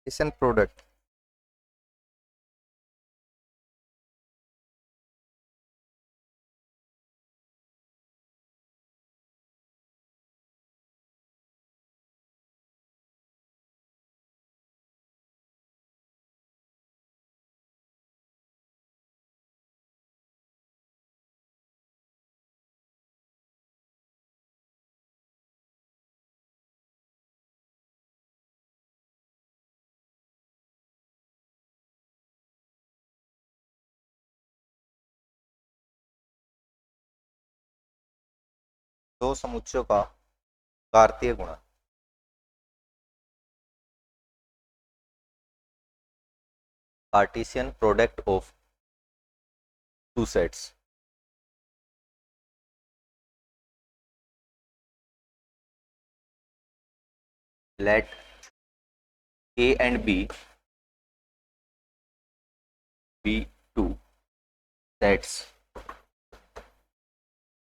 Cartesian product दो समुच्चयों का कार्तीय गुणन। Cartesian product of two sets. Let A and B be two sets,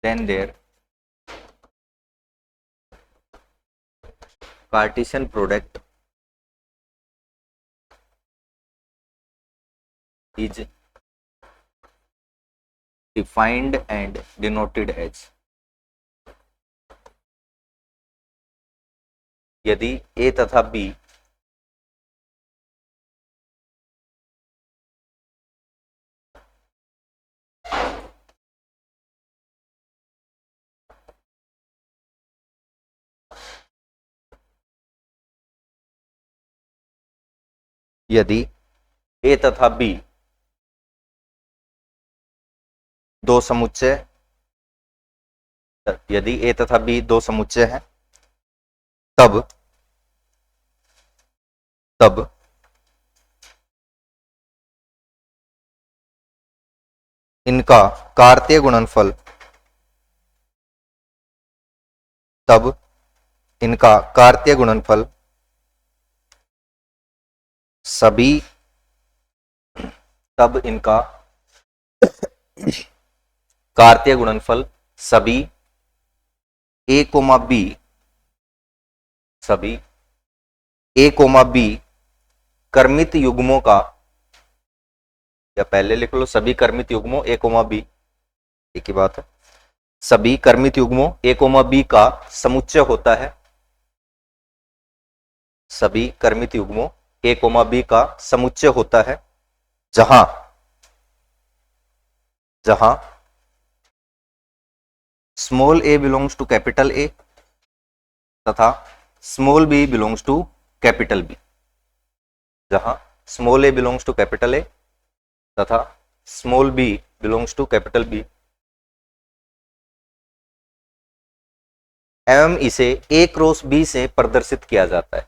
then their Cartesian product is defined and denoted as, यदि A तथा B यदि A तथा B दो समुच्चय, यदि A तथा B दो समुच्चय हैं, तब इनका कार्तीय गुणनफल, तब इनका कार्तीय गुणनफल सभी, तब इनका कार्तीय गुणनफल सभी A, B, सभी A, B कर्मित युग्मों का, या पहले लिख लो सभी कर्मित युग्मों A, B, एक ही बात है, सभी कर्मित युग्मों A, B का समुच्चय होता है, सभी कर्मित युग्मों A, B का समुच्चय होता है, जहां small a belongs to capital A तथा small b belongs to capital B, जहां small a belongs to capital A तथा small b belongs to capital B, एवं इसे A क्रॉस B से प्रदर्शित किया जाता है,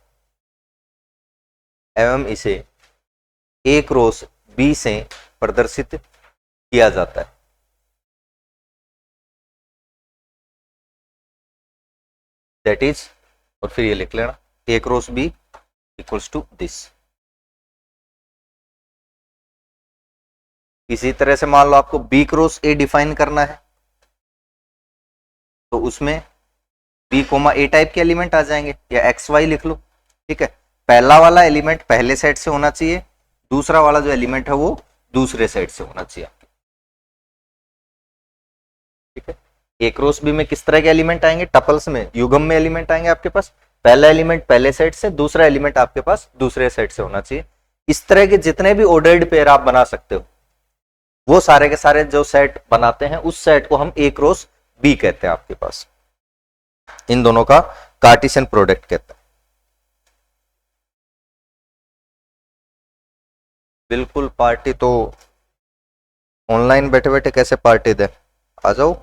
एवं इसे A क्रॉस B से प्रदर्शित किया जाता है। दैट इज, और फिर ये लिख लेना A cross B equals to this. इसी तरह से मान लो आपको B क्रॉस A डिफाइन करना है, तो उसमें B, A टाइप के एलिमेंट आ जाएंगे, या XY लिख लो, ठीक है। पहला वाला एलिमेंट पहले सेट से होना चाहिए, दूसरा वाला जो एलिमेंट है वो दूसरे सेट से होना चाहिए, ठीक है। A क्रॉस B में किस तरह के एलिमेंट आएंगे, टपल्स में, युग्म में एलिमेंट आएंगे आपके पास, पहला एलिमेंट पहले सेट से, दूसरा एलिमेंट आपके पास दूसरे सेट से होना चाहिए। इस तरह के जितने भी ऑर्डर्ड पेयर आप बना सकते हो, वो सारे के सारे जो सेट बनाते हैं उस सेट को हम A क्रॉस B कहते हैं आपके पास, इन दोनों का कार्टेशियन प्रोडक्ट कहते हैं। बिल्कुल, पार्टी तो ऑनलाइन बैठे बैठे कैसे पार्टी दे, आ जाओ।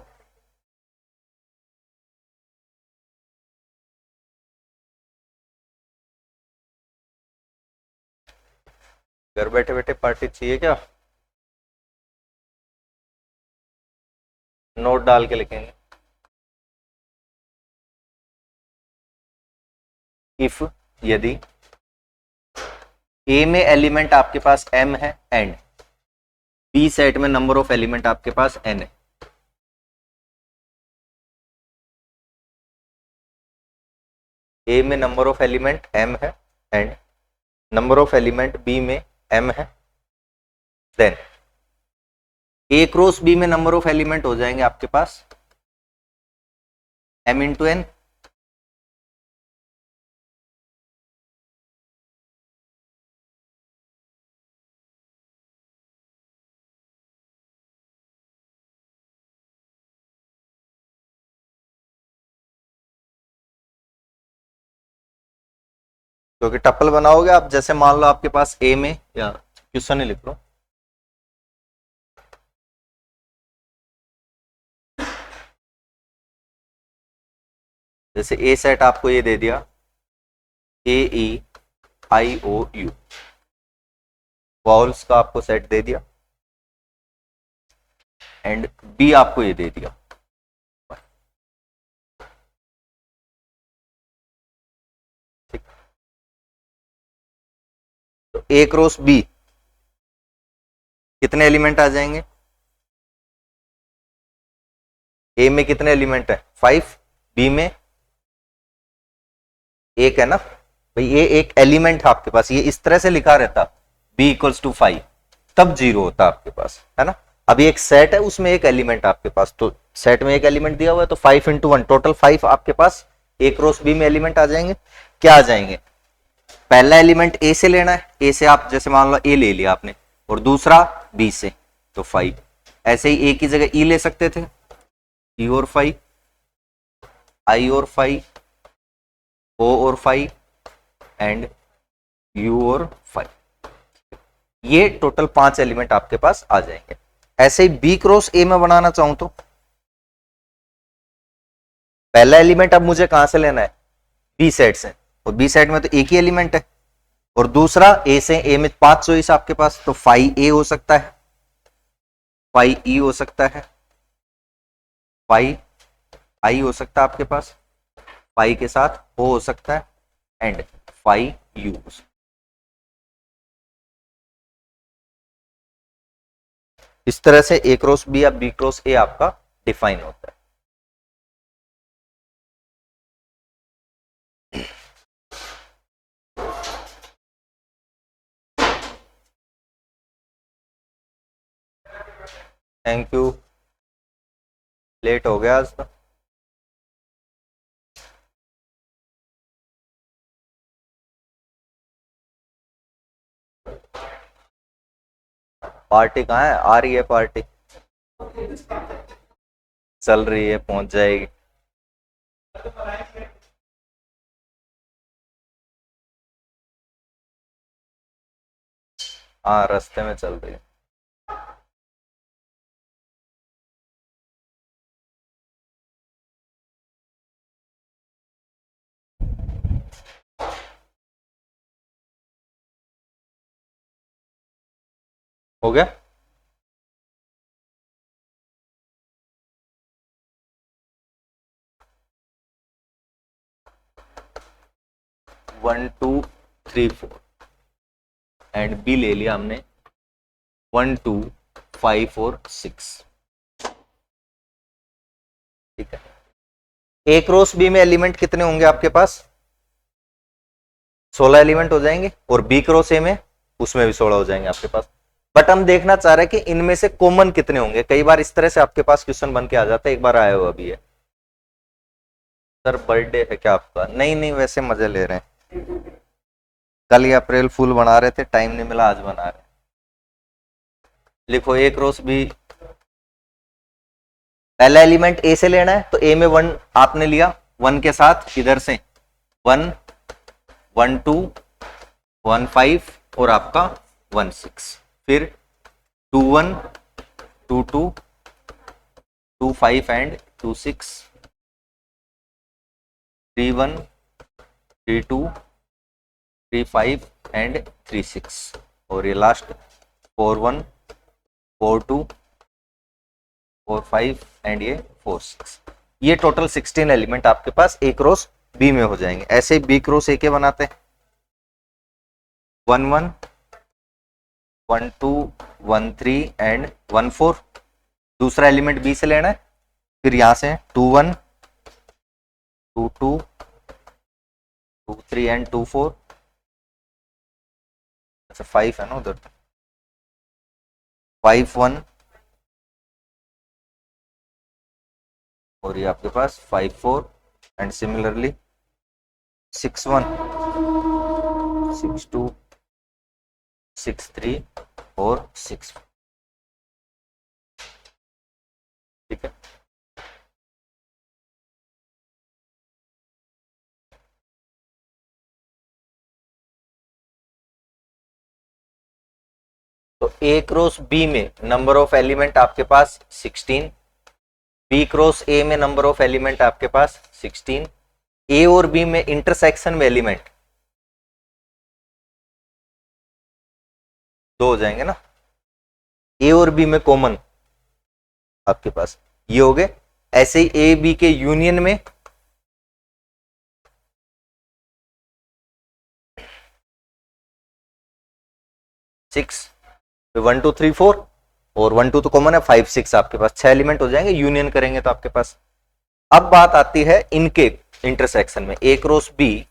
घर बैठे बैठे पार्टी चाहिए क्या? नोट डाल के लिखेंगे, इफ, यदि A में एलिमेंट आपके पास M है एंड B सेट में नंबर ऑफ एलिमेंट आपके पास N है, A में नंबर ऑफ एलिमेंट M है and number of element B में m है, देन ए क्रॉस बी में नंबर ऑफ एलिमेंट हो जाएंगे आपके पास m इंटू एन, क्योंकि टपल बनाओगे आप, जैसे मान लो आपके पास ए में, या क्वेश्चन ही लिख लो, जैसे ए सेट आपको ये दे दिया ए ई आई ओ यू, वॉल्स का आपको सेट दे दिया, एंड बी आपको ये दे दिया, ठीक। तो ए क्रॉस बी कितने एलिमेंट आ जाएंगे, ए में कितने एलिमेंट है 5, बी में एक है ना भाई, ये एक एलिमेंट है आपके पास, ये इस तरह से लिखा रहता b इक्वल्स टू 5, तब 0 होता आपके पास, है ना। अभी एक सेट है उसमें एक एलिमेंट आपके पास, तो सेट में एक एलिमेंट दिया हुआ है तो 5 इंटू 1 टोटल 5 आपके पास ए क्रॉस बी में एलिमेंट आ जाएंगे। क्या आ जाएंगे, पहला एलिमेंट ए से लेना है, ए से आप जैसे मान लो ए ले लिया आपने, और दूसरा बी से, तो 5। ऐसे ही ए की जगह ई ले सकते थे, ई और 5, आई और 5, ओ और 5 एंड यू और 5, ये टोटल 5 एलिमेंट आपके पास आ जाएंगे। ऐसे ही बी क्रॉस ए में बनाना चाहूं तो पहला एलिमेंट अब मुझे कहां से लेना है, बी सेट से, और बी सेट में तो एक ही एलिमेंट है, और दूसरा ए से, ए में 5 चॉइस आपके पास, तो 5a हो सकता है, 5e हो सकता है, 5i हो सकता है आपके पास, 5 के साथ o हो सकता है, एंड 5u हो सकता है। इस तरह से ए क्रॉस बी या बी क्रॉस ए आपका डिफाइन होता है। थैंक यू, लेट हो गया आज तो। पार्टी कहाँ है, आ रही है पार्टी, चल रही है, पहुंच जाएगी। हाँ रास्ते में चल रही है। हो गया, one two three four, and B ले लिया हमने 1 2 5 और 6, ठीक है। ए क्रॉस बी में एलिमेंट कितने होंगे आपके पास, 16 एलिमेंट हो जाएंगे, और बी क्रॉस ए में उसमें भी 16 हो जाएंगे आपके पास। बट हम देखना चाह रहे हैं कि इनमें से कॉमन कितने होंगे। कई बार इस तरह से आपके पास क्वेश्चन बन के आ जाता है, एक बार आया हुआ भी है, सर बर्थडे है क्या आपका, नहीं नहीं वैसे मजे ले रहे हैं, कल ये अप्रैल फूल बना रहे थे, टाइम नहीं मिला, आज बना रहे हैं। लिखो ए क्रॉस बी, पहला एलिमेंट ए से लेना है, तो ए में 1 आपने लिया, 1 के साथ इधर से 1 1 2 1 5 और आपका 1 6, फिर 2 1 2 2 2 5 एंड 2 6, 3 1 3 2 3 5 एंड 3 6, और ये लास्ट 4 1 4 2 4 5 एंड ये 4 6, ये टोटल 16 एलिमेंट आपके पास ए क्रॉस बी में हो जाएंगे। ऐसे ही बी क्रॉस ए के बनाते हैं, 1 1 1 2 1 3 एंड 1 4, दूसरा एलिमेंट बी से लेना है, फिर यहां से 2 1 2 2 2 3 एंड 2 4, अच्छा 5 है ना उधर, 5 1 और ये आपके पास 5 4 एंड सिमिलरली 6 1 6 2 6 3 और 6, ठीक है। तो ए क्रॉस बी में नंबर ऑफ एलिमेंट आपके पास 16, बी क्रॉस ए में नंबर ऑफ एलिमेंट आपके पास 16, ए और बी में इंटरसेक्शन में एलिमेंट 2 हो जाएंगे ना, ए और बी में कॉमन आपके पास ये हो गए। ऐसे ही ए बी के यूनियन में 6, 1 2 3 4 और 1 2 तो कॉमन है, 5 6 आपके पास 6 एलिमेंट हो जाएंगे यूनियन करेंगे तो आपके पास। अब बात आती है इनके इंटरसेक्शन में, A cross B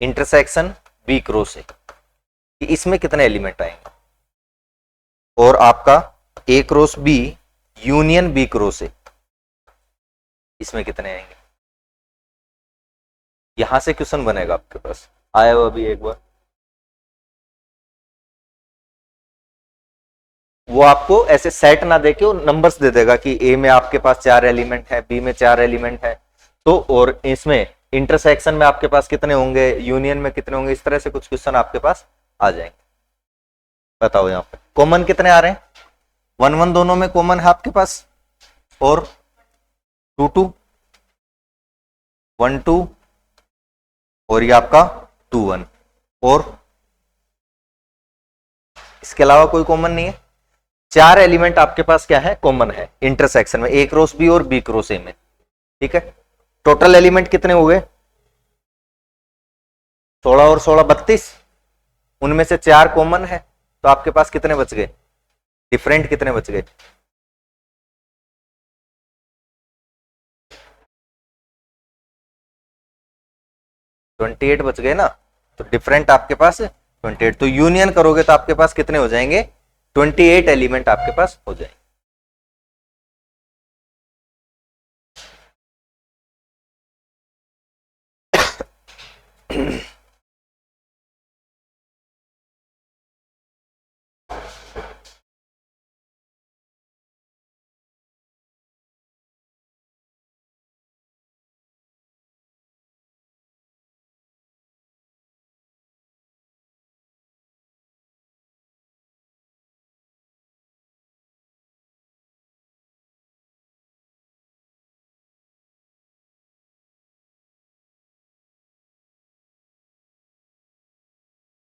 intersection B cross A, इसमें कितने एलिमेंट आएंगे, और आपका A cross B union B cross A, इसमें कितने आएंगे। यहां से क्वेश्चन बनेगा आपके पास, आया हो अभी एक बार, वो आपको ऐसे सेट ना देके वो नंबर्स दे देगा कि ए में आपके पास 4 एलिमेंट है, बी में 4 एलिमेंट है, तो और इसमें इंटरसेक्शन में आपके पास कितने होंगे, यूनियन में कितने होंगे, इस तरह से कुछ क्वेश्चन आपके पास आ जाएंगे। बताओ यहाँ पे कॉमन कितने आ रहे हैं, 1 1 दोनों में कॉमन है आपके पास, और 2 2 1 2 और ये आपका 2 1, और इसके अलावा कोई कॉमन नहीं है। 4 एलिमेंट आपके पास क्या है, कॉमन है इंटरसेक्शन में, ए क्रॉस बी और बी क्रॉस ए में, ठीक है। टोटल एलिमेंट कितने हो गए, 16 और 16 32, उनमें से 4 कॉमन है, तो आपके पास कितने बच गए, डिफरेंट कितने बच गए, 28 बच गए ना, तो डिफरेंट आपके पास 28, तो यूनियन करोगे तो आपके पास कितने हो जाएंगे, 28 एलिमेंट आपके पास हो जाएंगे।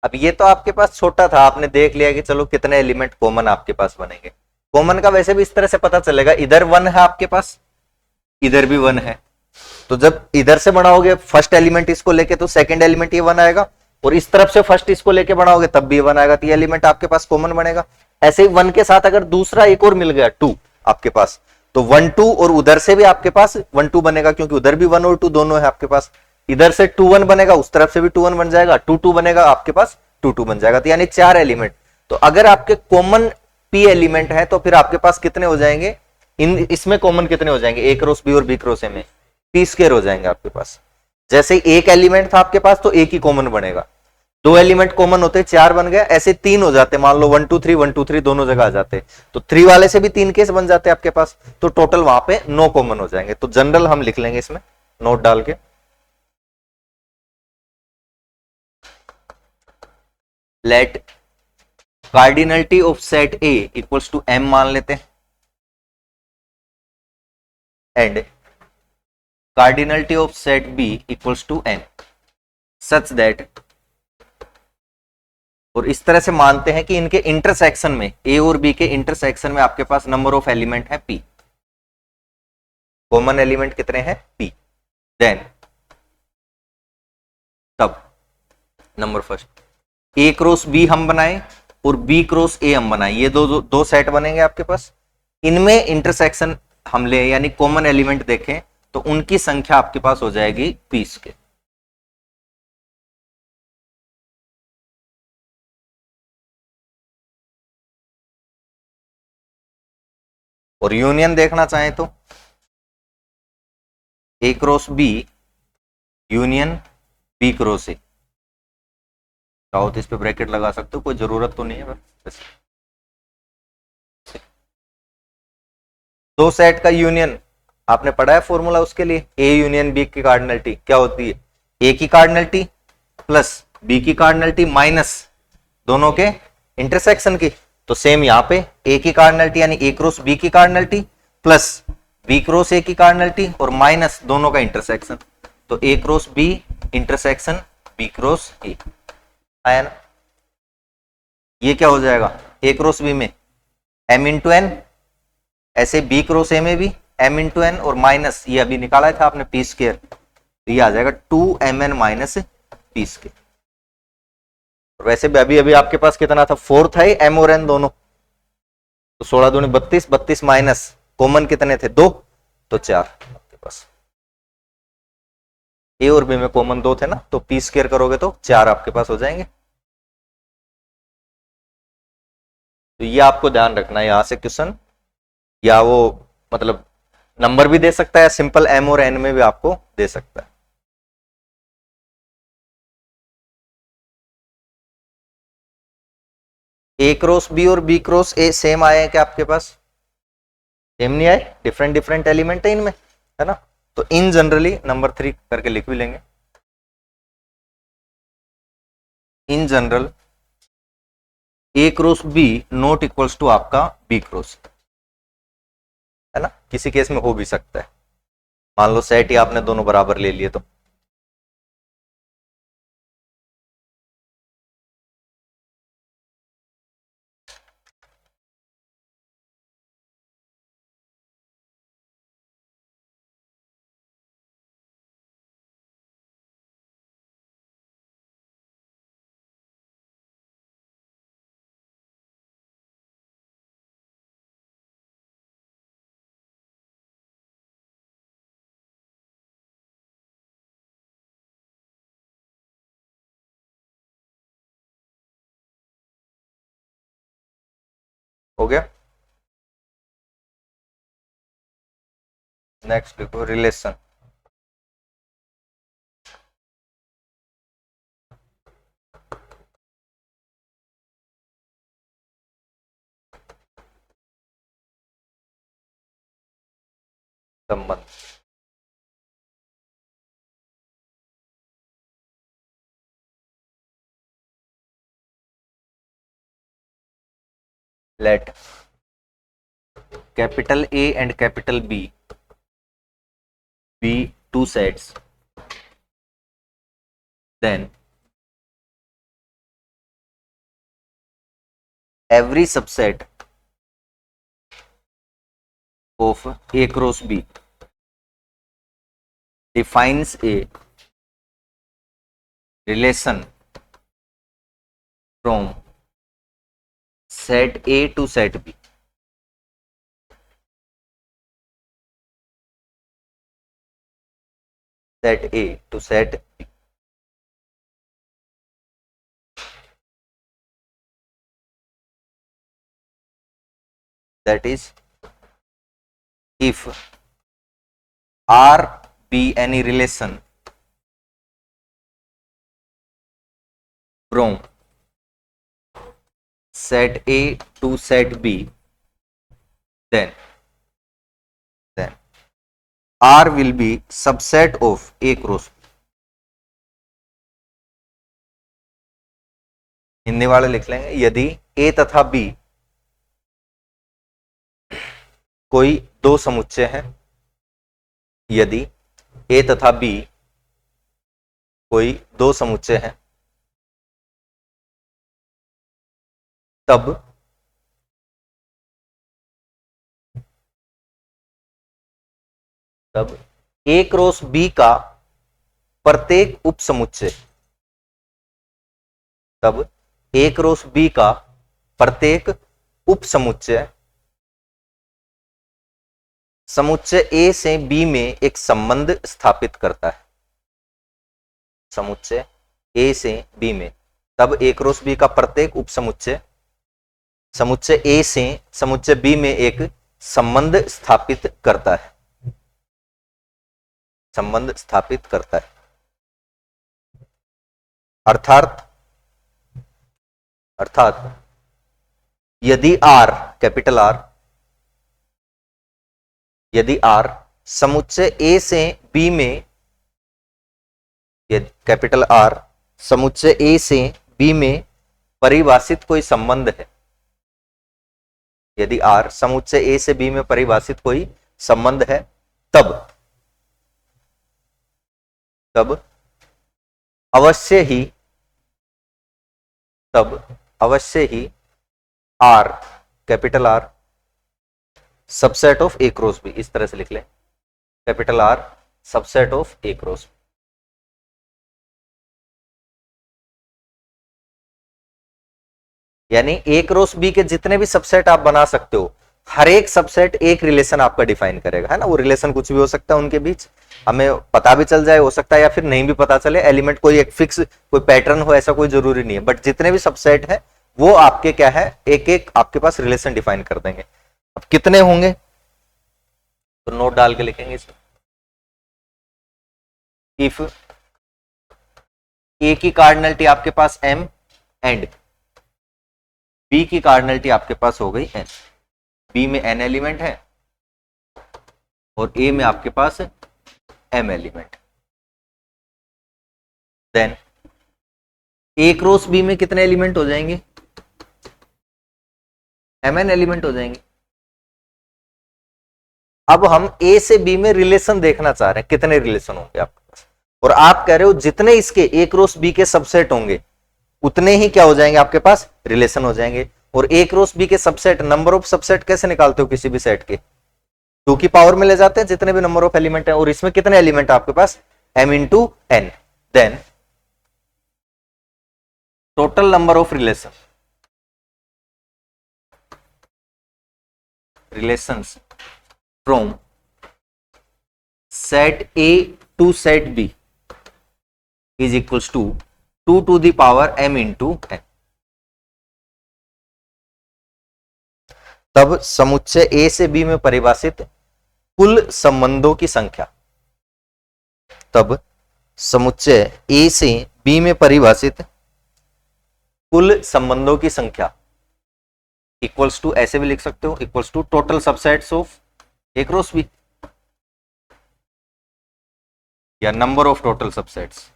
अब ये तो आपके पास छोटा था, आपने देख लिया कि चलो कितने एलिमेंट कॉमन आपके पास बनेंगे। कॉमन का वैसे भी इस तरह से पता चलेगा, इधर 1 है आपके पास, इधर भी 1 है, तो जब इधर से बढ़ाओगे फर्स्ट एलिमेंट इसको लेके तो सेकंड एलिमेंट ये 1 आएगा, और इस तरफ से फर्स्ट इसको लेके बढ़ाओगे तब भी 1 आएगा, तो ये एलिमेंट आपके पास कॉमन बनेगा। ऐसे ही 1 के साथ अगर दूसरा एक और मिल गया 2 आपके पास, तो 1 2 और उधर से भी आपके पास 1 2 बनेगा, क्योंकि उधर भी 1 और 2 दोनों है आपके पास, इधर से 2 1 बनेगा, उस तरफ से भी 2 1 बन जाएगा, 2 2 बनेगा आपके पास, 2 2 बन जाएगा, तो यानी 4 एलिमेंट। तो अगर आपके कॉमन पी एलिमेंट है तो फिर आपके पास कितने हो जाएंगे, इन इसमें कॉमन कितने हो जाएंगे, ए क्रॉस बी और बी क्रॉस ए में पी स्क्वायर हो जाएंगे आपके पास। जैसे एक एलिमेंट था आपके पास तो एक ही कॉमन बनेगा, 2 एलिमेंट कॉमन होते 4 बन गए, ऐसे 3 हो जाते, मान लो 1 2 3 1 2 3 दोनों जगह आ जाते, तो 3 वाले से भी 3 केस बन जाते आपके पास, तो टोटल वहां पे 9 कॉमन हो जाएंगे। तो जनरल हम लिख लेंगे इसमें नोट डाल के, let cardinality of set A equals to M मान लेते हैं, and cardinality of set B equals to N, such that, और इस तरह से मानते हैं कि इनके इंटरसेक्शन में, ए और बी के इंटरसेक्शन में आपके पास नंबर ऑफ एलिमेंट है पी, कॉमन एलिमेंट कितने हैं पी। देन तब number first A cross B हम बनाए और बी क्रॉस ए हम बनाए, ये दो सेट बनेंगे आपके पास, इनमें इंटरसेक्शन हम ले यानी कॉमन एलिमेंट देखें तो उनकी संख्या आपके पास हो जाएगी 20 के। और यूनियन देखना चाहें तो A cross B union B cross A, चाहो तो इस पे ब्रैकेट लगा सकते हो, कोई जरूरत तो नहीं है बस। दो सेट का यूनियन आपने पढ़ा है फॉर्मूला उसके लिए, ए यूनियन बी की कार्डिनलिटी क्या होती है, ए की कार्डिनलिटी प्लस बी की कार्डिनलिटी माइनस दोनों के इंटरसेक्शन की। तो सेम यहां पे ए की कार्डिनलिटी यानी ए क्रॉस बी की cardinality plus B cross A की कार्डिनलिटी और माइनस दोनों का इंटरसेक्शन, तो A cross B intersection B cross A आया ना। ये क्या हो जाएगा, ए क्रॉस बी में एम इंटू एन, ऐसे बी क्रॉस ए में भी एम इंटू एन और माइनस ये अभी निकाला था आपने पी स्क्वायर, तो ये आ जाएगा 2mn माइनस पी स्क्वायर। वैसे भी अभी अभी आपके पास कितना था, 4 था ही एम और एन दोनों, तो 16 दूनी 32, 32 माइनस कॉमन कितने थे 2, तो 4 आपके पास। ए और बी में कॉमन 2 थे ना, तो पी स्क्वायर करोगे तो 4 आपके पास हो जाएंगे। तो ये आपको ध्यान रखना है, यहां से क्वेश्चन या वो मतलब नंबर भी दे सकता है, सिंपल एम और एन में भी आपको दे सकता है। ए क्रॉस बी और बी क्रॉस ए सेम आए हैं क्या आपके पास, सेम नहीं आए, डिफरेंट डिफरेंट एलिमेंट है इनमें, है ना। तो इन जनरली नंबर 3 करके लिख भी लेंगे, in general A cross B not equals to आपका बी क्रॉस, है ना। किसी केस में हो भी सकता है, मान लो सेट ही आपने दोनों बराबर ले लिए तो हो गया। नेक्स्ट देखो रिलेशन, संबंध। Let capital A and capital B be two sets, then every subset of A cross B defines a relation from set A to set B. Set A to set B. That is, if R be any relation from set A to set B, then R will be subset of A cross B. Hindi वाले लिख लेंगे, यदि A तथा B कोई दो समुच्चय हैं, यदि A तथा B कोई दो समुच्चय हैं, तब A क्रॉस B का प्रत्येक उपसमुच्चय, तब A क्रॉस B का प्रत्येक उपसमुच्चय समुच्चय A से B में एक संबंध स्थापित करता है। समुच्चय A से B में, तब A क्रॉस B का प्रत्येक उपसमुच्चय समुच्चय A से समुच्चय B में एक संबंध स्थापित करता है, संबंध स्थापित करता है। अर्थात यदि R, कैपिटल R, यदि R समुच्चय A से B में, यदि कैपिटल R समुच्चय A से B में परिभाषित कोई संबंध है, यदि R समुच्चय A से B में परिभाषित कोई संबंध है, तब अवश्य ही R, capital R subset of A cross B, इस तरह से लिख लें, capital R subset of A cross B। यानी A क्रॉस B के जितने भी सबसेट आप बना सकते हो, हर एक सबसेट एक रिलेशन आपका डिफाइन करेगा, है ना। वो रिलेशन कुछ भी हो सकता है उनके बीच, हमें पता भी चल जाए हो सकता है, या फिर नहीं भी पता चले, एलिमेंट कोई एक फिक्स कोई पैटर्न हो ऐसा कोई जरूरी नहीं है, बट जितने भी सबसेट है वो आपके क्या है, एक एक आपके पास रिलेशन डिफाइन कर देंगे। अब कितने होंगे तो नोट डाल के लिखेंगे इसमें। इफ ए की कार्डिनलिटी आपके पास m एंड बी की कार्डिनलिटी आपके पास हो गई n, बी में n एलिमेंट है और a में आपके पास m element, then a cross b में कितने एलिमेंट हो जाएंगे, mn एलिमेंट हो जाएंगे। अब हम a से b में रिलेशन देखना चाह रहे हैं, कितने रिलेशन होंगे आपके पास, और आप कह रहे हो जितने इसके a क्रॉस b के सबसेट होंगे उतने ही क्या हो जाएंगे आपके पास, रिलेशन हो जाएंगे। और a क्रॉस b के सबसेट, नंबर ऑफ सबसेट कैसे निकालते हो किसी भी सेट के, 2 की पावर में ले जाते हैं जितने भी नंबर ऑफ एलिमेंट है, और इसमें कितने एलिमेंट आपके पास, m into n, then total number of relations from set A to set B is equals to 2 to the power m into n। तब समुच्चय A से B में परिभाषित कुल संबंधों की संख्या, तब समुच्चय A से B में परिभाषित कुल संबंधों की संख्या इक्वल्स टू, ऐसे भी लिख सकते हो, equals to total subsets of A cross B, या number of total subsets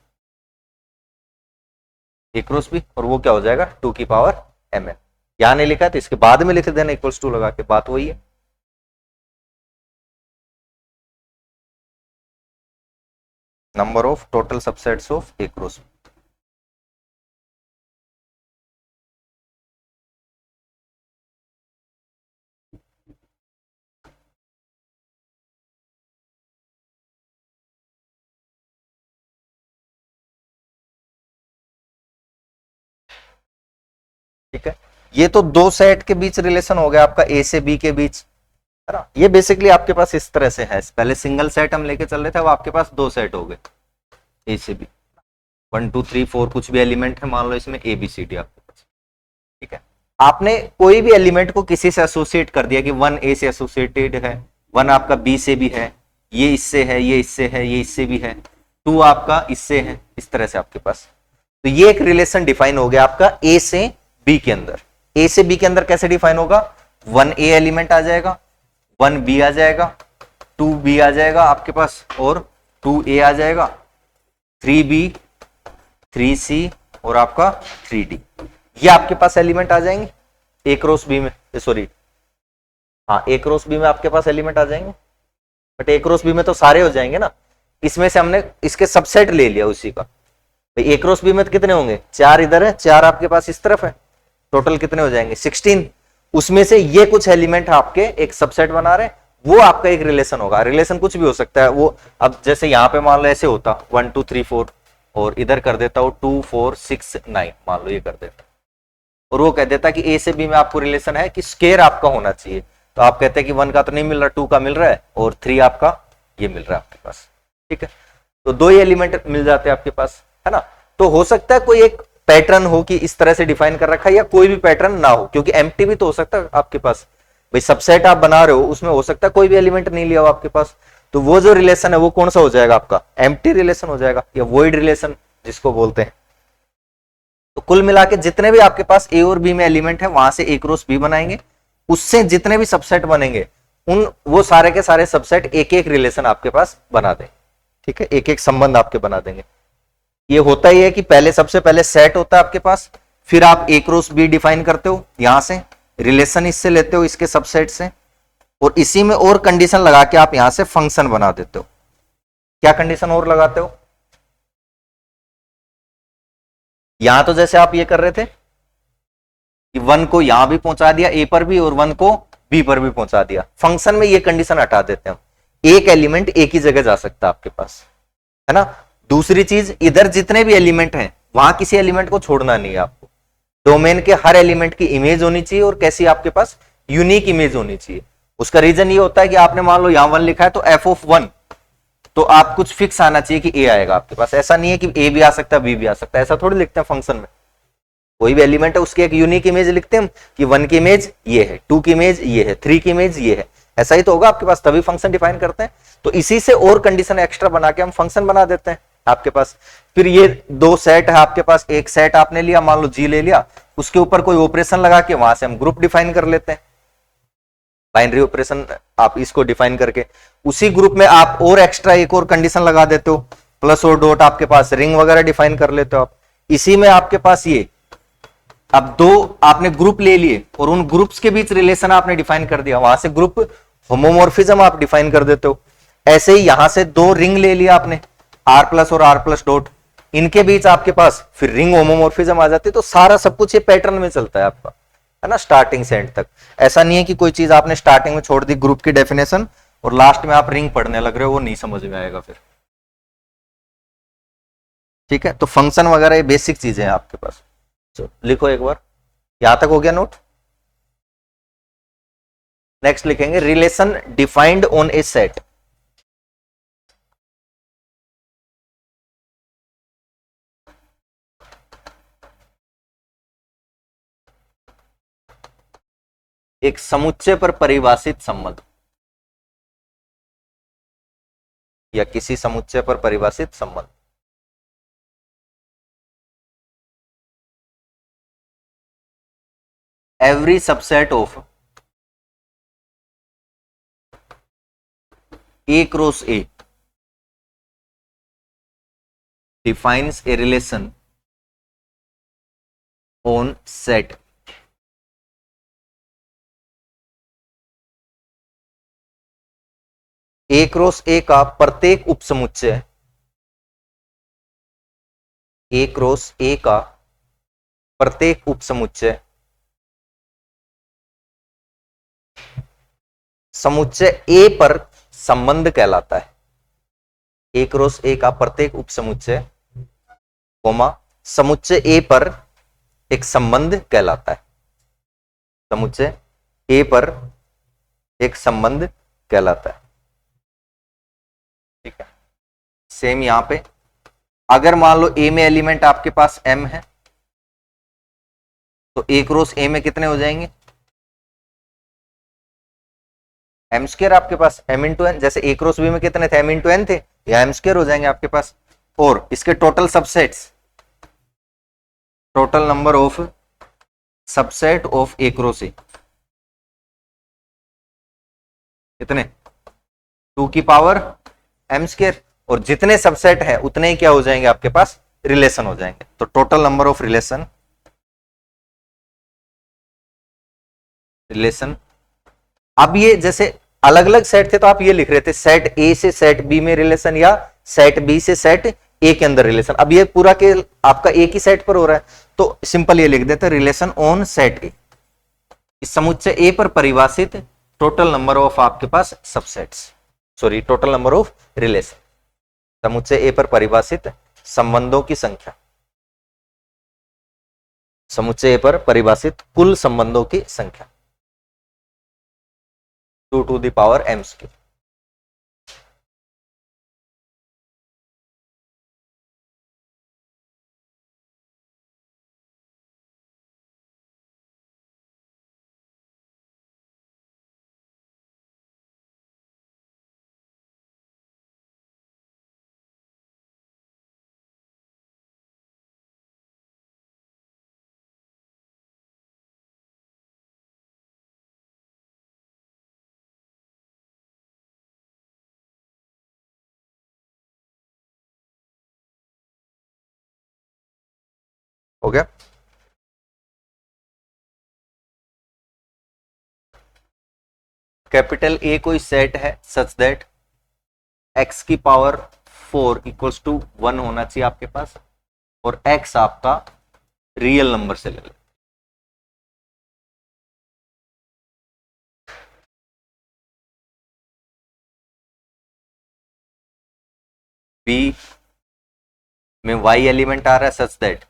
A cross B, और वो क्या हो जाएगा 2 की पावर mn। यहां नहीं लिखा तो इसके बाद में लिख देना इक्वल्स टू लगा के, बात वही है। Number of total subsets of A cross B। ठीक है, ये तो दो सेट के बीच रिलेशन हो गया आपका A से B के बीच, है ना। ये बेसिकली आपके पास इस तरह से है, पहले सिंगल सेट हम लेके चल रहे थे, अब आपके पास दो सेट हो गए A से B, 1 2 3 4 कुछ भी एलिमेंट है मान लो इसमें ABCD आपके पास। ठीक है, आपने कोई भी एलिमेंट को किसी से एसोसिएट कर दिया कि 1 A से एसोसिएटेड है, 1 आपका B से भी है, ये इससे है, ये इससे है, ये इससे भी है, 2 आपका इससे है, इस तरह से आपके पास। तो ये एक रिलेशन डिफाइन हो गया आपका A से B के अंदर। A से B के अंदर कैसे डिफाइन होगा, 1A एलिमेंट आ जाएगा, 1B आ जाएगा, 2B आ जाएगा आपके पास, और 2A आ जाएगा, 3B, 3C और आपका 3D, ये आपके पास एलिमेंट आ जाएंगे A क्रॉस B में, सॉरी हाँ A क्रॉस B में आपके पास एलिमेंट आ जाएंगे, बट A क्रॉस B में तो सारे हो जाएंगे ना, इसमें से हमने इसके सबसेट ले लिया उसी का। भाई A क्रॉस B में तो कितने होंगे, 4 इधर है, 4 आपके पास इस तरफ है, टोटल कितने हो जाएंगे 16। उसमें से ये कुछ एलिमेंट आपके एक सबसेट बना रहे हैं, वो आपका एक रिलेशन होगा। रिलेशन कुछ भी हो सकता है वो, अब जैसे यहां पे मान लो ऐसे होता 1 2 3 4 और इधर कर देता हूं 2 4 6 9, मान लो ये कर देता, और वो कह देता कि A से B में आपको रिलेशन है कि स्क्वायर आपका होना चाहिए, तो आप कहते हैं कि 1 का तो नहीं मिल रहा, 2 का मिल रहा है, और 3 आपका ये मिल रहा है आपके पास। ठीक है, तो 2 ही एलिमेंट मिल जाते हैं आपके पास, है ना। तो हो सकता है कोई एक पैटर्न हो कि इस तरह से डिफाइन कर रखा है, या कोई भी पैटर्न ना हो, क्योंकि एम्प्टी भी तो हो सकता है आपके पास, भाई सबसेट आप बना रहे हो, उसमें हो सकता है कोई भी एलिमेंट नहीं लिया हो आपके पास, तो वो जो रिलेशन है वो कौन सा हो जाएगा आपका, एम्प्टी रिलेशन हो जाएगा, या वॉइड रिलेशन जिसको बोलते हैं। तो कुल मिला के जितने भी आपके पास ए और बी में एलिमेंट है, वहां से ए क्रॉस बी बनाएंगे, उससे जितने भी सबसेट बनेंगे उन वो सारे के सारे सबसेट एक एक रिलेशन आपके पास बना देंगे। ठीक है, एक एक संबंध आपके बना देंगे। ये होता ही है कि पहले सबसे पहले सेट होता है आपके पास, फिर आप ए क्रॉस बी डिफाइन करते हो, यहां से रिलेशन इससे लेते हो इसके सबसेट से, और इसी में और कंडीशन लगा के आप यहां से फंक्शन बना देते हो। क्या कंडीशन और लगाते हो, यहां तो जैसे आप ये कर रहे थे कि वन को यहां भी पहुंचा दिया ए पर भी, और वन को बी पर भी पहुंचा दिया, फंक्शन में ये कंडीशन हटा देते हैं हम, एक एलिमेंट एक ही जगह जा सकता है आपके पास, है ना। दूसरी चीज, इधर जितने भी एलिमेंट हैं वहां किसी एलिमेंट को छोड़ना नहीं है आपको, डोमेन के हर एलिमेंट की इमेज होनी चाहिए, और कैसी आपके पास यूनिक इमेज होनी चाहिए। उसका रीजन ये होता है कि आपने मान लो यहां वन लिखा है तो एफ ऑफ वन, तो आप कुछ फिक्स आना चाहिए कि ए आएगा आपके पास, ऐसा नहीं है कि ए भी आ सकता है बी भी आ सकता है, ऐसा थोड़ी लिखते हैं फंक्शन में। कोई भी एलिमेंट है उसकी एक यूनिक इमेज लिखते हैं हम, कि वन की इमेज ये है, टू की इमेज ये है, थ्री की इमेज ये है, ऐसा ही तो होगा आपके पास, तभी फंक्शन डिफाइन करते हैं। तो इसी से और कंडीशन एक्स्ट्रा बना के हम फंक्शन बना देते हैं आपके पास। फिर ये दो सेट है आपके पास, एक सेट आपने लिया, मान लो जी ले लिया, उसके ऊपर कोई ऑपरेशन लगा के वहां से हम ग्रुप डिफाइन कर लेते हैं, बाइनरी ऑपरेशन आप इसको डिफाइन करके, उसी ग्रुप में आप और एक्स्ट्रा एक और कंडीशन लगा देते हो, प्लस और डॉट आपके पास रिंग वगैरह डिफाइन कर लेते हो आप। इसी में आपके पास ये अब दो आपने ग्रुप ले लिए, और उन ग्रुप्स के बीच रिलेशन आपने डिफाइन कर दिया, वहां से ग्रुप होमोमोर्फिज्म आप डिफाइन कर देते हो। ऐसे ही यहां से दो रिंग ले लिया आपने, आर प्लस और आर प्लस डॉट, इनके बीच आपके पास फिर रिंग होमोमोर्फिज्म आ जाती है। तो सारा सब कुछ ये पैटर्न में चलता है आपका, है ना, स्टार्टिंग से एंड तक। ऐसा नहीं है कि कोई चीज आपने स्टार्टिंग में छोड़ दी ग्रुप की डेफिनेशन, और लास्ट में आप रिंग पढ़ने लग रहे हो, वो नहीं समझ में आएगा फिर। ठीक है, तो फंक्शन वगैरह ये बेसिक चीजें हैं आपके पास। तो लिखो एक बार, यहां तक हो गया नोट। नेक्स्ट लिखेंगे relation defined on A set. एक समुच्चय पर परिभाषित संबंध, या किसी समुच्चय पर परिभाषित संबंध। Every subset of A cross A defines a relation on set A cross ए का प्रत्येक उपसमुच्चय, ए क्रॉस ए का प्रत्येक उपसमुच्चय समुच्चय ए पर संबंध कहलाता है। ए क्रॉस ए का प्रत्येक उपसमुच्चय कोमा समुच्चय ए पर एक संबंध कहलाता है, समुच्चय ए पर एक संबंध कहलाता है। ठीक है, सेम यहां पे अगर मान लो ए में एलिमेंट आपके पास एम है, तो ए क्रॉस ए में कितने हो जाएंगे, एम स्क्र आपके पास एम इंटू एन, जैसे ए क्रॉस बी में कितने थे, एम इंटू एन थे, या एम स्क्र हो जाएंगे आपके पास। और इसके total subsets, total number of subset of A cross ए कितने, 2 की पावर एम स्क्र, और जितने सबसेट है उतने ही क्या हो जाएंगे आपके पास, रिलेशन हो जाएंगे। तो total number of relation, relation. अब ये जैसे अलग अलग सेट थे तो आप ये लिख रहे थे सेट ए से सेट बी में रिलेशन, या सेट बी से सेट ए के अंदर रिलेशन। अब ये पूरा के आपका एक ही सेट पर हो रहा है, तो सिंपल ये लिख देते रिलेशन ऑन सेट ए, इस समुच्चय ए पर परिभाषित टोटल नंबर ऑफ आपके पास subsets, sorry total number of relation, समुच्चय ए पर परिभाषित संबंधों की संख्या, समुच्चय ए पर परिभाषित कुल संबंधों की संख्या 2 to the power M square. हो गया। कैपिटल ए कोई सेट है सच दैट x की पावर 4 इक्वल्स टू 1 होना चाहिए आपके पास, और x आपका रियल नंबर से ले लो। बी में y एलिमेंट आ रहा है such that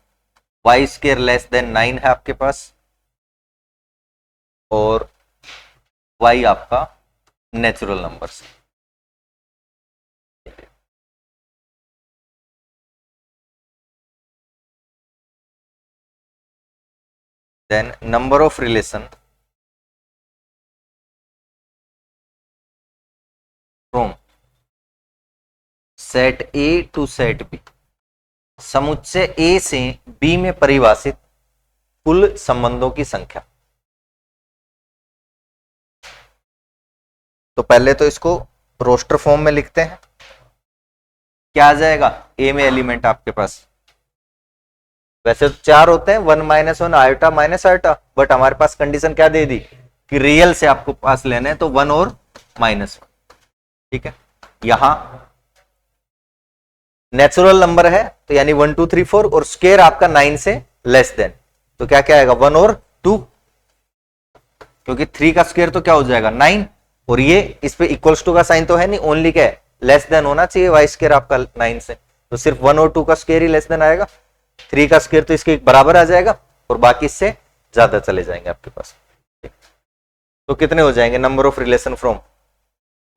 y square less than 9 है आपके पास, और y आपका नेचुरल नंबर से। Then number of relation from set A to set B, समुच्चय ए से बी में परिभाषित कुल संबंधों की संख्या। तो पहले तो इसको रोस्टर फॉर्म में लिखते हैं। क्या आ जाएगा, ए में एलिमेंट आपके पास वैसे तो 4 होते हैं, 1 - 1 आयोटा माइनस आयोटा, बट हमारे पास कंडीशन क्या दे दी कि रियल से आपको पास लेने हैं, तो 1 और -1। ठीक है, यहां नेचुरल नंबर है तो यानी 1 2 3 4, और स्क्वायर आपका 9 से लेस देन, तो क्या क्या आएगा 1 और 2, क्योंकि 3 का स्क्वायर तो क्या हो जाएगा 9, और ये इस पे इक्वल्स टू का साइन तो है नहीं, ओनली क्या है लेस देन होना चाहिए वाई स्क्वायर आपका 9 से, तो सिर्फ 1 और 2 का स्क्वायर ही लेस देन आएगा, 3 का स्क्वायर तो इसके बराबर आ जाएगा, और बाकी इससे ज्यादा चले जाएंगे आपके पास। तो कितने हो जाएंगे number of relation from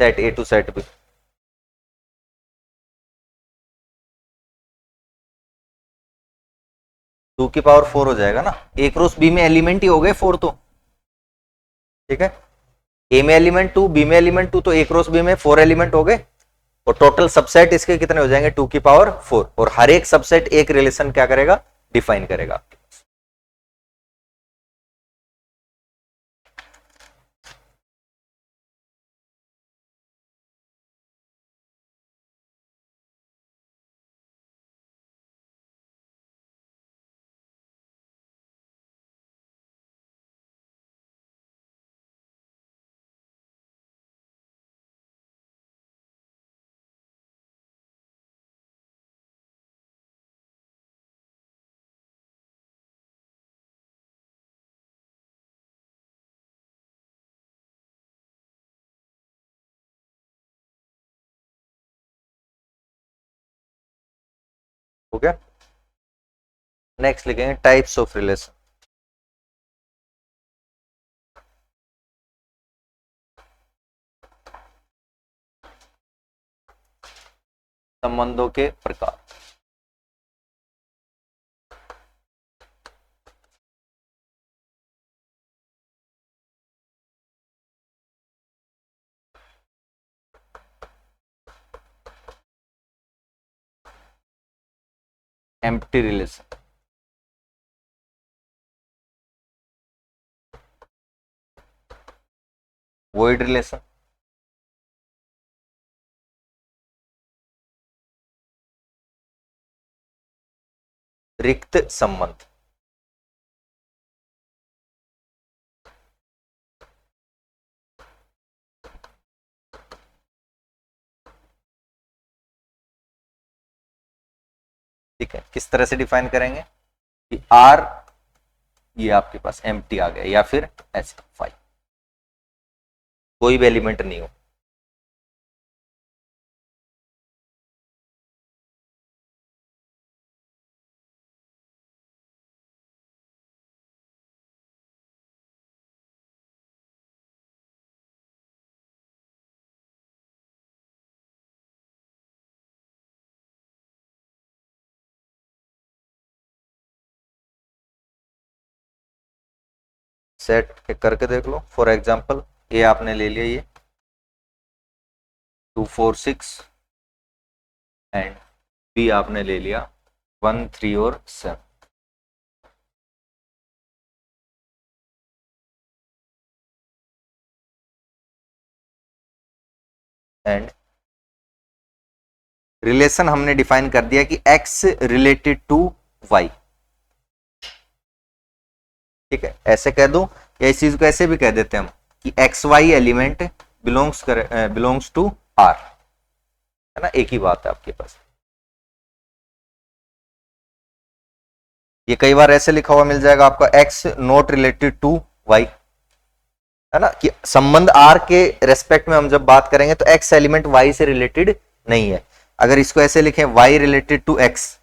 set A to set B. 2 की पावर 4 हो जाएगा ना, ए क्रॉस बी में एलिमेंट ही हो गए 4 तो। ठीक है, ए में एलिमेंट 2, बी में एलिमेंट 2, तो ए क्रॉस बी में 4 एलिमेंट हो गए, और टोटल सबसेट इसके कितने हो जाएंगे 2 की पावर 4, और हर एक सबसेट एक रिलेशन क्या करेगा डिफाइन करेगा। हो गया, नेक्स्ट लिखेंगे टाइप्स ऑफ रिलेशन। संबंधों के प्रकार। एम्प्टी रिलेशन, वॉइड रिलेशन, रिक्त संबंध। ठीक है, किस तरह से डिफाइन करेंगे कि आर ये आपके पास एम्प्टी आ गया, या फिर ऐसे 5 कोई भी एलिमेंट नहीं हो। सेट करके देख लो, फॉर एग्जांपल ये आपने ले लिया ये 2 4 6, एंड बी आपने ले लिया 1 3 और 7। एंड रिलेशन हमने डिफाइन कर दिया कि x रिलेटेड टू y, ठीक है, ऐसे कह दूं या इस चीज को ऐसे भी कह देते हैं हम कि x y element belongs to R, है ना, एक ही बात है आपके पास। ये कई बार ऐसे लिखा हुआ मिल जाएगा आपका x not related to y, है ना, कि संबंध आर के रेस्पेक्ट में हम जब बात करेंगे तो एक्स एलिमेंट वाई से रिलेटेड नहीं है। अगर इसको ऐसे लिखें वाई रिलेटेड टू एक्स,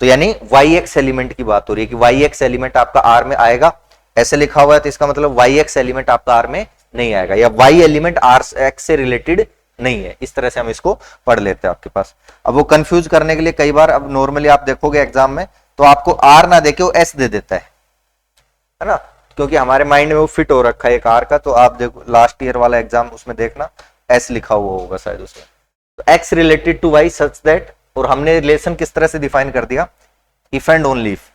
तो यानी वाई एक्स एलिमेंट की बात हो रही है कि वाई एक्स एलिमेंट आपका आर में आएगा, ऐसे लिखा हुआ है तो इसका मतलब वाई एक्स एलिमेंट आपका आर में नहीं आएगा, या वाई एलिमेंट आर एक्स से रिलेटेड नहीं है। इस तरह से हम इसको पढ़ लेते हैं आपके पास। अब वो कंफ्यूज करने के लिए कई बार, अब नॉर्मली आप देखोगे एग्जाम में तो आपको आर ना देके वो एस दे देता है ना, क्योंकि हमारे माइंड में वो फिट हो रखा है एक आर का। तो आप देखो लास्ट ईयर वाला एग्जाम, उसमें देखना एस लिखा हुआ होगा शायद उसमें। तो X related to Y such that, और हमने रिलेशन किस तरह से डिफाइन कर दिया, if and only if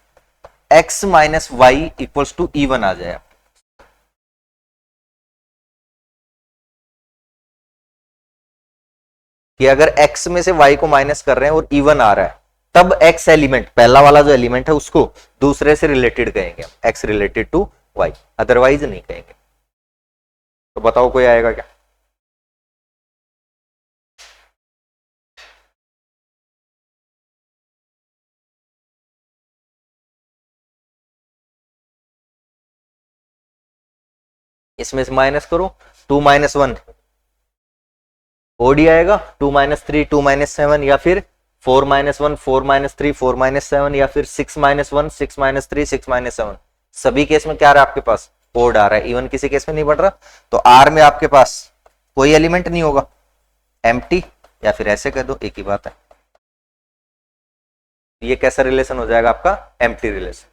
X minus Y equals to even आ जाए। कि अगर x में से y को माइनस कर रहे हैं और इवन आ रहा है, तब x एलिमेंट, पहला वाला जो एलिमेंट है उसको दूसरे से रिलेटेड कहेंगे हम, x related to y, otherwise नहीं कहेंगे। तो बताओ कोई आएगा क्या? इसमें से माइनस करो, 2 माइनस 1 ओडी आएगा, 2 माइनस 3 2 माइनस 7, या फिर 4 माइनस 1 4 माइनस 3 4 माइनस 7, या फिर 6 माइनस 1 6 माइनस 3 6 माइनस 7। सभी केस में क्या आ रहा है आपके पास? ओड आ रहा है, इवन किसी केस में नहीं बढ़ रहा। तो आर में आपके पास कोई एलिमेंट नहीं होगा, एम्प्टी, या फिर ऐसे कह दो, एक ही बात है। ये कैसा रिलेशन हो जाएगा आपका? Empty relation.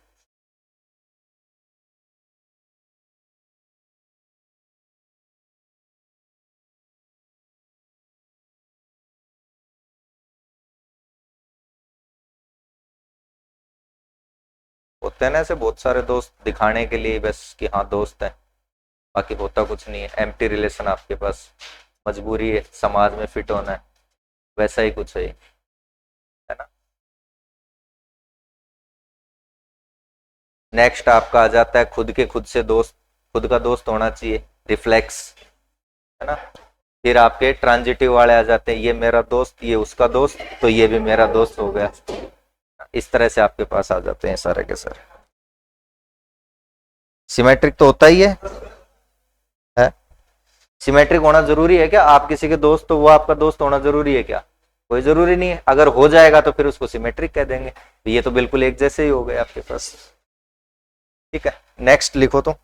होते हैं ना ऐसे बहुत सारे दोस्त, दिखाने के लिए बस कि हाँ दोस्त है, बाकी होता कुछ नहीं है। एम्प्टी रिलेशन आपके पास, मजबूरी है, समाज में फिट होना है, वैसा ही कुछ है ना। नेक्स्ट आपका आ जाता है खुद के खुद से दोस्त, खुद का दोस्त होना चाहिए, रिफ्लेक्स, है ना। फिर आपके ट्रांजिटिव वाले आ जाते हैं, ये मेरा दोस्त, ये उसका दोस्त, तो ये भी मेरा दोस्त हो गया। इस तरह से आपके पास आ जाते हैं सारे के सारे। सिमेट्रिक तो होता ही है? सिमेट्रिक होना जरूरी है क्या? आप किसी के दोस्त तो वो आपका दोस्त होना जरूरी है क्या? कोई जरूरी नहीं है। अगर हो जाएगा तो फिर उसको सिमेट्रिक कह देंगे। तो ये तो बिल्कुल एक जैसे ही हो गए आपके पास। ठीक है, नेक्स्ट लिखो तो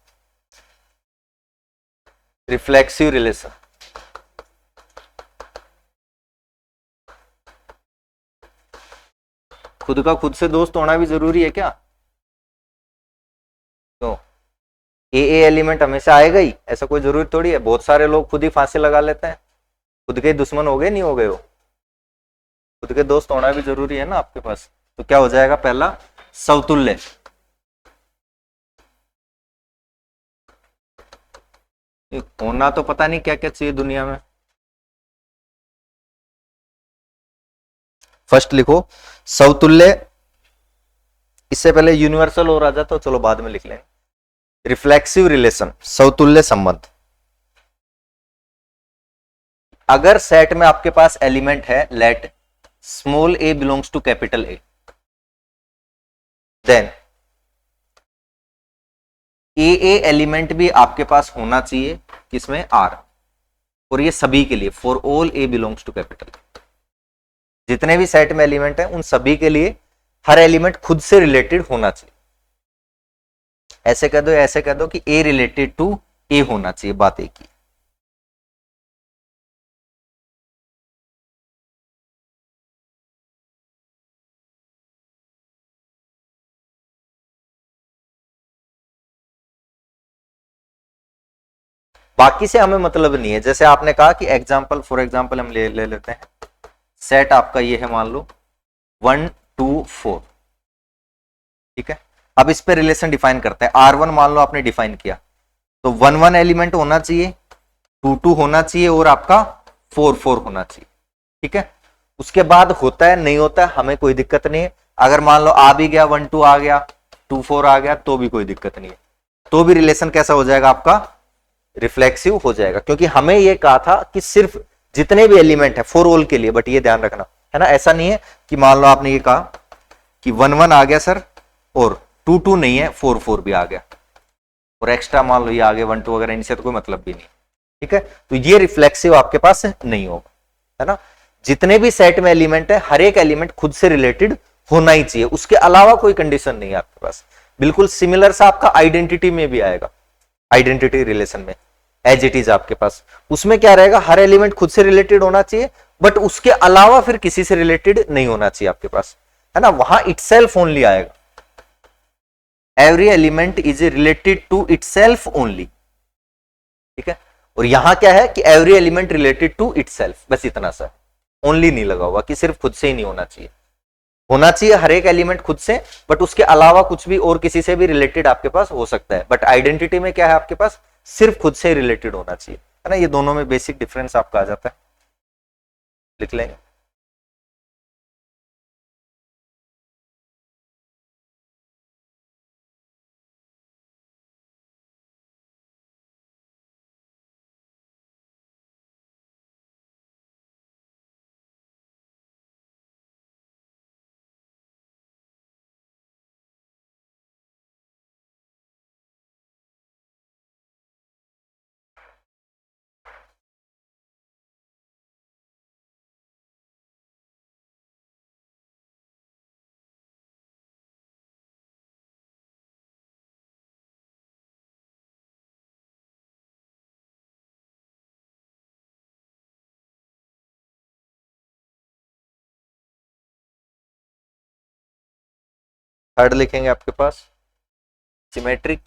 रिफ्लेक्सिव रिलेशन। खुद का खुद से दोस्त होना भी जरूरी है क्या? तो ए एलिमेंट हमेशा आएगा ही, ऐसा कोई जरूरी थोड़ी है। बहुत सारे लोग खुद ही फांसी लगा लेते हैं, खुद के दुश्मन हो गए, नहीं हो गए हो। खुद के दोस्त होना भी जरूरी है ना आपके पास। तो क्या हो जाएगा? पहला समतुल्य, होना तो पता नहीं क्या क्या चाहिए दुनिया में। फर्स्ट लिखो समतुल्य, इससे पहले यूनिवर्सल और आ जाता, तो चलो बाद में लिख लेंगे। रिफ्लेक्सिव रिलेशन, समतुल्य संबंध। अगर सेट में आपके पास एलिमेंट है, let small a belongs to capital A, then A element भी आपके पास होना चाहिए किसमें? R। और ये सभी के लिए, for all a belongs to capital, जितने भी सेट में एलिमेंट है उन सभी के लिए हर एलिमेंट खुद से रिलेटेड होना चाहिए। ऐसे कह दो, ऐसे कह दो कि A रिलेटेड टू A होना चाहिए, बात एक ही। बाकी से हमें मतलब नहीं है। जैसे आपने कहा कि एग्जाम्पल, फॉर एग्जाम्पल हम ले लेते हैं, सेट आपका ये है, मान लो 1 2 4, ठीक है। अब इस पे रिलेशन डिफाइन करते हैं। R1 मान लो आपने डिफाइन किया, तो 1 1 एलिमेंट होना चाहिए, 2 2 होना चाहिए, और आपका 4 4 होना चाहिए, ठीक है। उसके बाद होता है नहीं होता है, हमें कोई दिक्कत नहीं है। अगर मान लो आ भी गया, 1 2 आ गया, 2 4 आ गया, तो भी कोई दिक्कत नहीं है। तो भी रिलेशन कैसा हो जाएगा आपका, रिफ्लेक्सिव हो जाएगा, क्योंकि हमें ये कहा था कि सिर्फ जितने भी एलिमेंट है फॉर ऑल के लिए, बट ये ध्यान रखना है ना, ऐसा नहीं है कि मान लो आपने ये कहा कि 1 1 आ गया सर और 2 2 नहीं है, 4 4 भी आ गया, और एक्स्ट्रा मान लो ये आ गया 1 2 वगैरह, इनसे तो कोई मतलब भी नहीं, ठीक है। तो ये रिफ्लेक्सिव आपके पास नहीं होगा, है ना। जितने भी सेट में एलिमेंट है, हर एक एलिमेंट खुद से रिलेटेड होना ही चाहिए, उसके अलावा कोई कंडीशन नहीं है आपके पास। बिल्कुल सिमिलर सा आपका आइडेंटिटी में भी आएगा, आइडेंटिटी रिलेशन में एज इट इज आपके पास, उसमें क्या रहेगा, हर एलिमेंट खुद से रिलेटेड होना चाहिए, बट उसके अलावा फिर किसी से रिलेटेड नहीं होना चाहिए आपके पास, है ना। वहां इटसेल्फ ओनली आएगा, every element is related to itself only, ठीक है। और यहां क्या है कि every element related to itself, बस इतना सा, ओनली नहीं लगा हुआ कि सिर्फ खुद से ही नहीं होना चाहिए, होना चाहिए हर एक एलिमेंट खुद से, बट उसके अलावा कुछ भी और किसी से भी रिलेटेड आपके पास हो सकता है, बट आइडेंटिटी में क्या है आपके पास, सिर्फ खुद से रिलेटेड होना चाहिए, है ना। ये दोनों में बेसिक डिफरेंस आपका आ जाता है, लिख लेंगे। थर्ड लिखेंगे आपके पास सिमेट्रिक,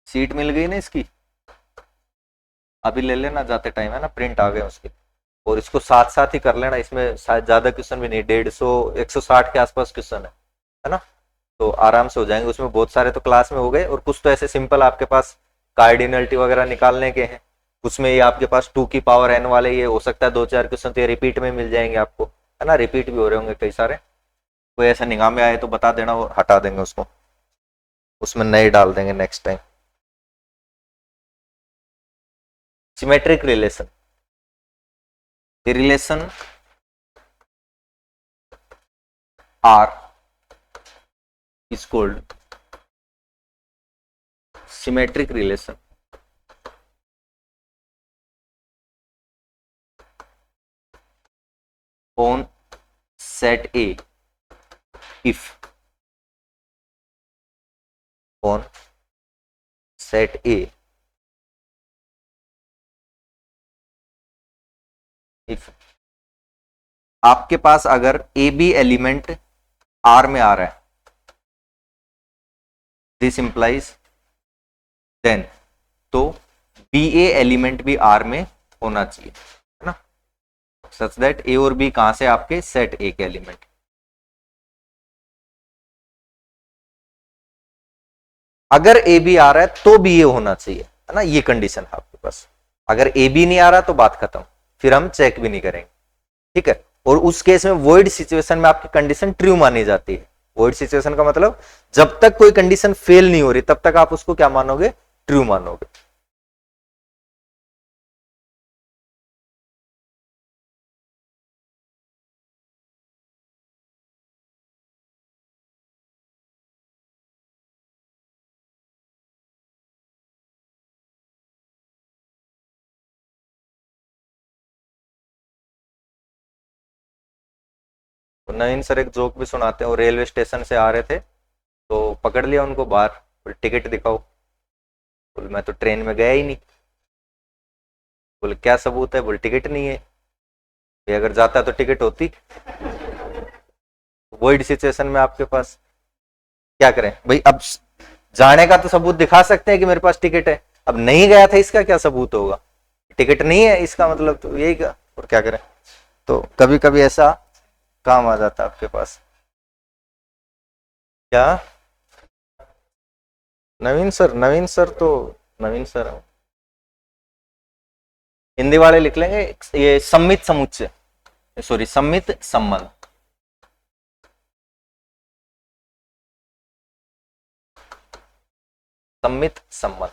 सीट मिल गई ना इसकी, अभी ले लेना जाते टाइम, है ना, प्रिंट आ गए उसके, और इसको साथ साथ ही कर लेना, इसमें शायद ज्यादा क्वेश्चन भी नहीं, 150 160 के आसपास क्वेश्चन है ना, तो आराम से हो जाएंगे। उसमें बहुत सारे तो क्लास में हो गए, और कुछ तो ऐसे सिंपल आपके पास कार्डिनलिटी वगैरह निकालने के हैं, उसमें ये आपके पास 2 की पावर n वाले, ये हो सकता है 2 4 क्वेश्चन तो ये रिपीट में मिल जाएंगे आपको, है ना, रिपीट भी हो रहे होंगे कई सारे, कोई ऐसा निगाह में आए तो बता देना, वो हटा देंगे उसको, उसमें नए डाल देंगे next time. Symmetric relation, the relation R is called symmetric relation on set A if on set A if आपके पास अगर ए बी एलिमेंट आर में आ रहा है, दिस इंप्लाइज देन, तो बी ए एलिमेंट भी आर में होना चाहिए, है ना, सच दैट ए और बी कहां से आपके सेट ए के एलिमेंट। अगर ए बी आ रहा है तो बी ए होना चाहिए, है ना, ये कंडीशन है आपके पास। अगर ए बी नहीं आ रहा तो बात खत्म, फिर हम चेक भी नहीं करेंगे, ठीक है। और उस केस में वॉइड सिचुएशन में आपकी कंडीशन ट्रू मानी जाती है। वॉइड सिचुएशन का मतलब जब तक कोई कंडीशन फेल नहीं हो रही तब तक आप उसको क्या मानोगे, ट्रू मानोगे। तो नवीन सर एक जोक भी सुनाते हैं, वो रेलवे स्टेशन से आ रहे थे तो पकड़ लिया उनको बाहर, बोले टिकट दिखाओ, बोले मैं तो ट्रेन में गया ही नहीं, बोले क्या सबूत है, बोले टिकट नहीं है, अगर जाता तो टिकट होती। वॉइड सिचुएशन में आपके पास क्या करें भाई, अब जाने का तो सबूत दिखा सकते हैं कि मेरे पास टिकट है, अब नहीं गया था इसका क्या सबूत होगा, टिकट नहीं है इसका मतलब तो यही का, और क्या करें। तो कभी कभी ऐसा काम आ जाता है आपके पास। क्या नवीन सर तो नवीन सर हिंदी वाले लिख लेंगे, ये सम्मित समुच्चय, सॉरी सम्मित संबंध, सम्मित संबंध।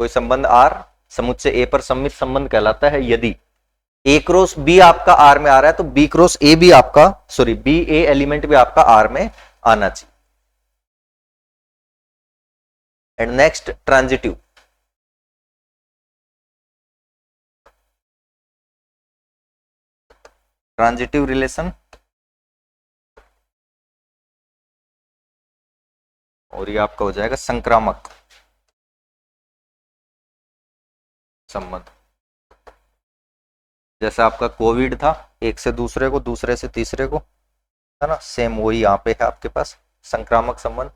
कोई संबंध आर समुच्चय ए पर सम्मित संबंध कहलाता है यदि ए क्रॉस बी आपका आर में आ रहा है तो बी क्रॉस ए भी आपका, सॉरी बी ए एलिमेंट भी आपका आर में आना चाहिए। And next transitive. Transitive relation और ये आपका हो जाएगा संक्रामक संबंध। जैसे आपका कोविड था, एक से दूसरे को, दूसरे से तीसरे को, है ना, सेम वही यहाँ पे है आपके पास संक्रामक संबंध।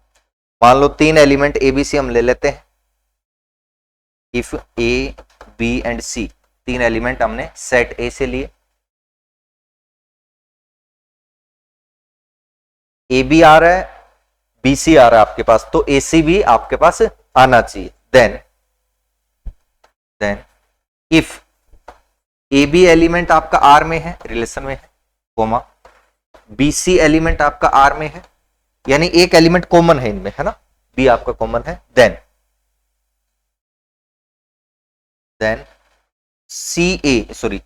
मान लो 3 एलिमेंट ए बी सी हम ले लेते हैं। If A B and C, 3 element हमने सेट ए से लिए। ए बी आ रहा है, बी सी आ रहा है आपके पास, तो ए सी भी आपके पास आना चाहिए। Then if A B element आपका आर में है, रिलेशन में है, कोमा बी सी एलिमेंट आपका आर में है, यानी एक एलिमेंट कॉमन है इनमें, है ना, बी आपका कॉमन है। देन सी ए, सॉरी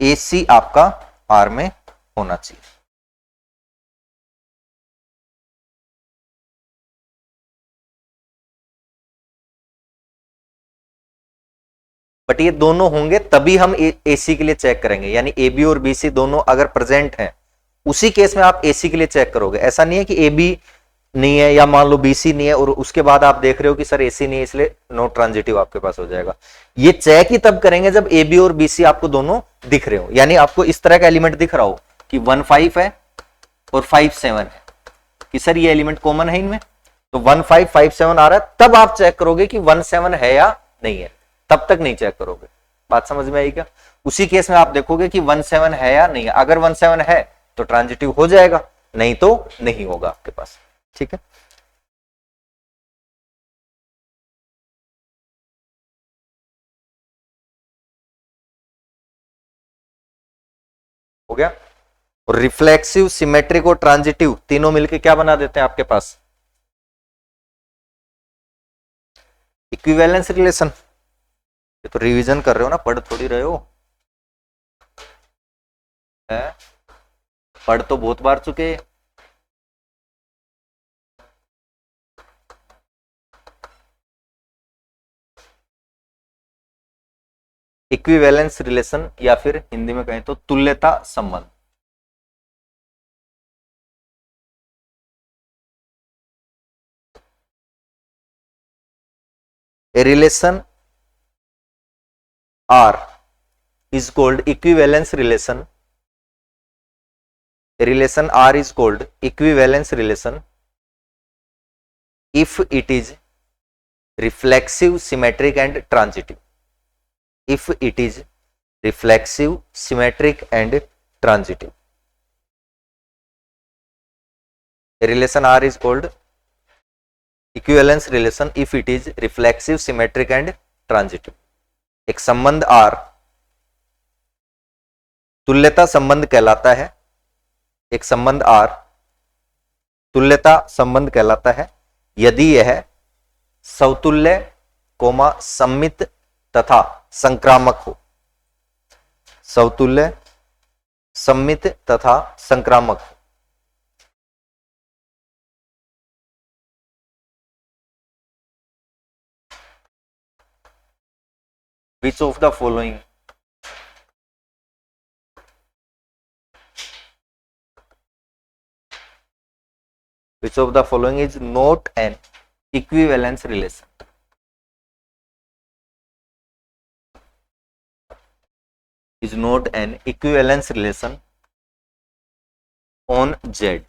ए सी आपका आर में होना चाहिए। बट ये दोनों होंगे तभी हम ए सी के लिए चेक करेंगे, यानी ए बी और बी सी दोनों अगर प्रेजेंट हैं उसी केस में आप ए सी के लिए चेक करोगे। ऐसा नहीं है कि ए बी नहीं है या मान लो बी सी नहीं है और उसके बाद आप देख रहे हो कि सर ए सी नहीं है इसलिए नो ट्रांजिटिव आपके पास हो जाएगा। ये चेक ही तब करेंगे जब ए बी और बी सी आपको दोनों दिख रहे हो, यानी आपको इस तरह का एलिमेंट दिख रहा हो कि 1 5 है और 5 7 है, कि सर ये एलिमेंट कॉमन है इनमें, तो 1 5 5 7 आ रहा है, तब आप चेक करोगे कि 1 7 है या नहीं है, तब तक नहीं चेक करोगे। बात समझ में आई क्या? उसी केस में आप देखोगे कि 1 7 है या नहीं है। अगर 1 7 है तो ट्रांजिटिव हो जाएगा, नहीं तो नहीं होगा आपके पास। ठीक है, हो गया। और रिफ्लेक्सिव, सिमेट्रिक और ट्रांजिटिव तीनों मिलके क्या बना देते हैं आपके पास? Equivalence relation. ये तो रिवीजन कर रहे हो ना, पढ़ थोड़ी रहे हो, है? पढ़ तो बहुत बार चुके। इक्विवेलेंस रिलेशन या फिर हिंदी में कहें तो तुल्यता संबंध। A relation R is called equivalence relation. A relation R is called equivalence relation if it is reflexive, symmetric and transitive. If it is reflexive, symmetric and transitive. A relation R is called equivalence relation if it is reflexive, symmetric and transitive. एक संबंध R तुल्यता संबंध कहलाता है। एक संबंध R तुल्यता संबंध कहलाता है यदि यह समतुल्य, कोमा सम्मित तथा संक्रामक हो। समतुल्य, सम्मित तथा संक्रामक हो। Which of the following is not an equivalence relation? Is not an equivalence relation on Z,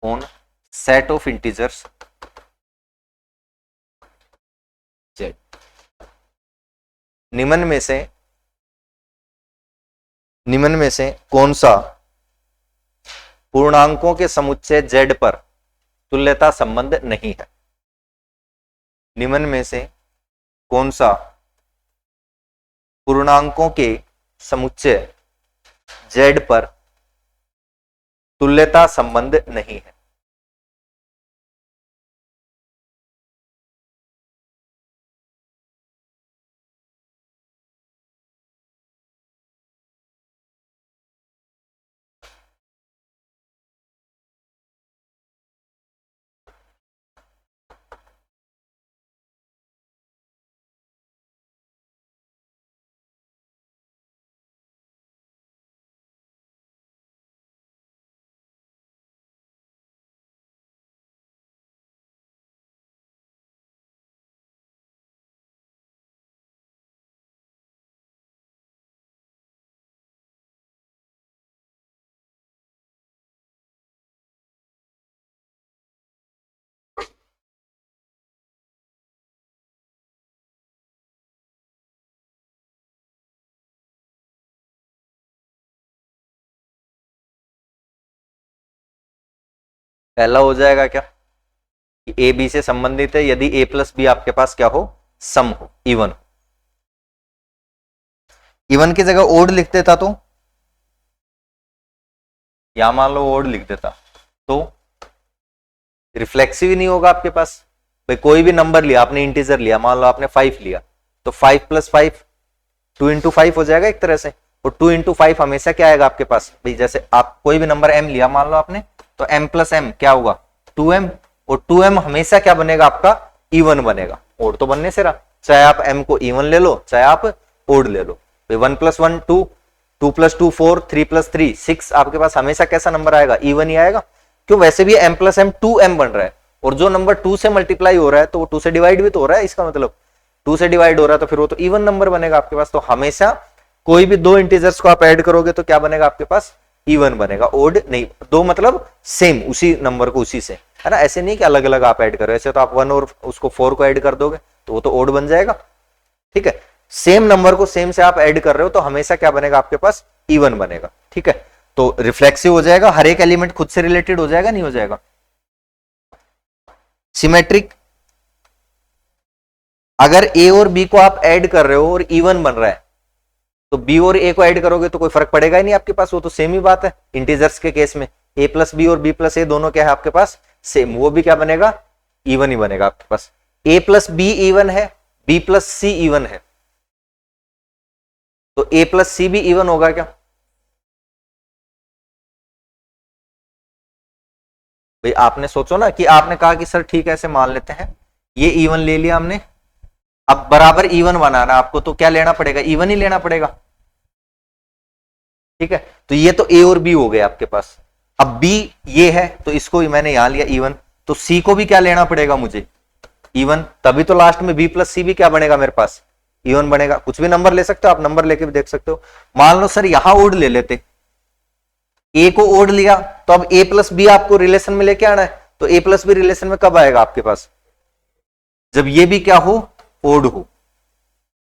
on set of integers Z. निम्न में से कौन सा पूर्णांकों के समुच्चय Z पर तुल्यता संबंध नहीं है? निम्न में से कौन सा पूर्णांकों के समुच्चय जेड पर तुल्यता संबंध नहीं है। पहला हो जाएगा क्या कि ए बी से संबंधित है यदि ए प्लस बी आपके पास क्या हो, सम हो, इवन। इवन की जगह ओड लिख देता तो यहां मान लो ओड लिख देता तो रिफ्लेक्सिव ही नहीं होगा आपके पास। भाई कोई भी नंबर लिया आपने, इंटीजर लिया, मान लो आपने 5 लिया, तो 5 प्लस 5 2 इंटू 5 हो जाएगा एक तरह से। और 2 इंटू 5 हमेशा क्या आएगा आपके पास, भाई जैसे आप कोई भी नंबर m लिया मान लो आपने, तो m प्लस m क्या होगा 2m, और 2m हमेशा क्या बनेगा आपका, इवन बनेगा। ओड तो बनने से रहा, चाहे आप m को इवन ले लो चाहे आप ओड ले लो। 1 प्लस 1 2, 2 प्लस 2 4, 3 प्लस 3 6, आपके पास हमेशा कैसा नंबर आएगा, इवन ही आएगा। क्यों, वैसे भी m प्लस m 2m बन रहा है, और जो नंबर 2 से मल्टीप्लाई हो रहा है तो वो 2 से डिवाइड भी तो हो रहा है, इसका मतलब 2 से डिवाइड हो रहा है तो फिर वो तो इवन नंबर बनेगा आपके पास। तो हमेशा कोई भी दो इंटीजर्स को आप ऐड करोगे तो क्या बनेगा आपके पास, इवन बनेगा, ओड नहीं। दो मतलब सेम, उसी नंबर को उसी से, है ना, ऐसे नहीं कि अलग अलग आप ऐड करो। ऐसे तो आप 1 और उसको 4 को ऐड कर दोगे तो वो तो ओड बन जाएगा। ठीक है, सेम नंबर को सेम से आप ऐड कर रहे हो तो हमेशा क्या बनेगा आपके पास, इवन बनेगा। ठीक है, तो रिफ्लेक्सिव हो जाएगा, हर एक एलिमेंट खुद से रिलेटेड हो जाएगा, नहीं हो जाएगा। सिमेट्रिक, अगर ए और बी को आप ऐड कर रहे हो और इवन बन रहा है तो बी और ए को ऐड करोगे तो कोई फर्क पड़ेगा ही नहीं आपके पास, वो तो सेम ही बात है। इंटीजर्स के केस में ए प्लस बी और बी प्लस ए दोनों क्या है आपके पास, सेम, वो भी क्या बनेगा, इवन ही बनेगा आपके पास। ए प्लस बी इवन है, बी प्लस सी इवन है, तो ए प्लस सी भी इवन होगा क्या, भाई आपने सोचो ना कि आपने कहा कि सर ठीक है ऐसे मान लेते हैं, ये इवन ले लिया हमने, अब बराबर इवन बनाना आपको तो क्या लेना पड़ेगा, इवन ही लेना पड़ेगा। ठीक है, तो ये तो ए और बी हो गए आपके पास। अब बी ये है तो इसको मैंने यहां लिया इवन, तो सी को भी क्या लेना पड़ेगा मुझे, इवन, तभी तो लास्ट में बी प्लस सी भी क्या बनेगा मेरे पास, इवन बनेगा। कुछ भी नंबर ले सकते हो आप, नंबर लेके भी देख सकते हो। मान लो सर यहां ओड ले लेते, ए को ओड लिया तो अब ए प्लस बी आपको रिलेशन में लेके आना है, तो ए प्लस बी रिलेशन में कब आएगा आपके पास, जब ये भी क्या हो, ओड हो।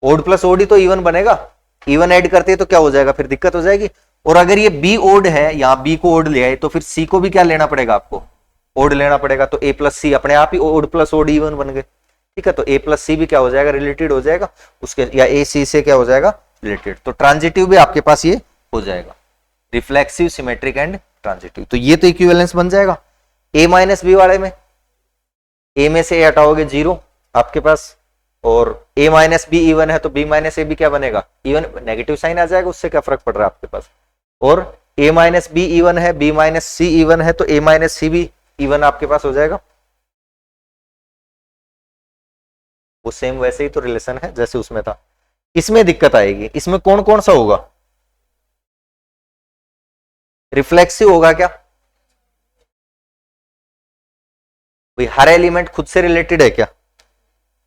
ओड प्लस ओड ही तो इवन बनेगा, इवन ऐड करते हैं तो क्या हो जाएगा, फिर दिक्कत हो जाएगी। और अगर ये बी ओड है, यहां बी को ओड ले आए तो फिर सी को भी क्या लेना पड़ेगा आपको, ओड लेना पड़ेगा, तो ए प्लस सी अपने आप ही ओड प्लस ओड इवन बन गए। ठीक है, तो ए प्लस सी भी क्या हो जाएगा, रिलेटेड हो जाएगा उसके, या ए सी से क्या हो जाएगा, रिलेटेड। तो ट्रांजिटिव भी आपके पास ये हो जाएगा, रिफ्लेक्सिव, सिमेट्रिक एंड ट्रांजिटिव। तो ये तो इक्विवेलेंस बन जाएगा। ए माइनस बी वाले में ए में से ए हटाओगे 0 आपके पास, और a माइनस बी इवन है तो b माइनस ए भी क्या बनेगा, इवन, नेगेटिव साइन आ जाएगा, उससे क्या फर्क पड़ रहा है आपके पास। और a माइनस बी इवन है, b माइनस सी इवन है तो a माइनस सी भी इवन आपके पास हो जाएगा। वो सेम वैसे ही तो रिलेशन है जैसे उसमें था। इसमें दिक्कत आएगी, इसमें कौन कौन सा होगा, रिफ्लेक्सिव होगा क्या, भाई हर एलिमेंट खुद से रिलेटेड है क्या,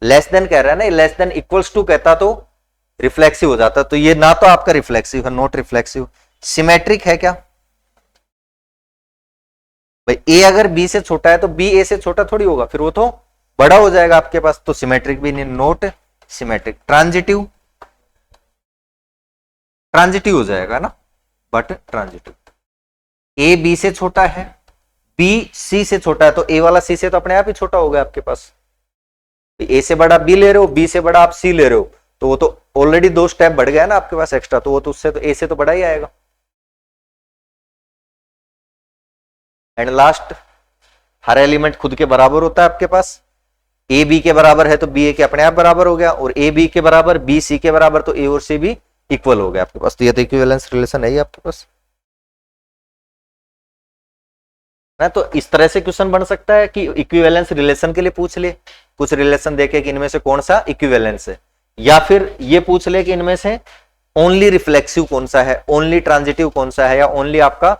लेस देन कह रहा है ना, लेस देन इक्वल्स टू कहता तो रिफ्लेक्सिव हो जाता, तो ये ना तो आपका रिफ्लेक्सिव है, नॉट रिफ्लेक्सिव। सिमेट्रिक है क्या, भाई ए अगर बी से छोटा है तो बी ए से छोटा थोड़ी होगा, फिर वो तो बड़ा हो जाएगा आपके पास, तो सिमेट्रिक भी नहीं, नॉट सिमेट्रिक। ट्रांजिटिव, ट्रांजिटिव हो जाएगा ना, बट ट्रांजिटिव। ए बी से छोटा है, बी सी से छोटा है, तो ए वाला सी से तो अपने आप ही छोटा हो गया आपके पास। ए से बड़ा बी ले रहे हो, बी से बड़ा आप सी ले रहे हो, तो वो तो ऑलरेडी 2 स्टेप बढ़ गया ना आपके पास एक्स्ट्रा, तो वो तो उससे तो ए से तो बड़ा ही आएगा। एंड लास्ट हर एलिमेंट खुद के बराबर होता है आपके पास, ए बी के बराबर है तो बी ए के अपने आप बराबर हो गया, और ए बी के बराबर बी सी के बराबर तो ए और सी भी इक्वल हो गया आपके पास। तो ये तो इक्विवेलेंस रिलेशन है ही आपके पास ना। तो इस तरह से क्वेश्चन बन सकता है कि इक्विवेलेंस रिलेशन के लिए पूछ ले कुछ रिलेशन देके कि इनमें से कौन सा इक्विवेलेंस है, या फिर ये पूछ ले कि इनमें से ओनली रिफ्लेक्सिव कौन सा है, ओनली ट्रांजिटिव कौन सा है, या ओनली आपका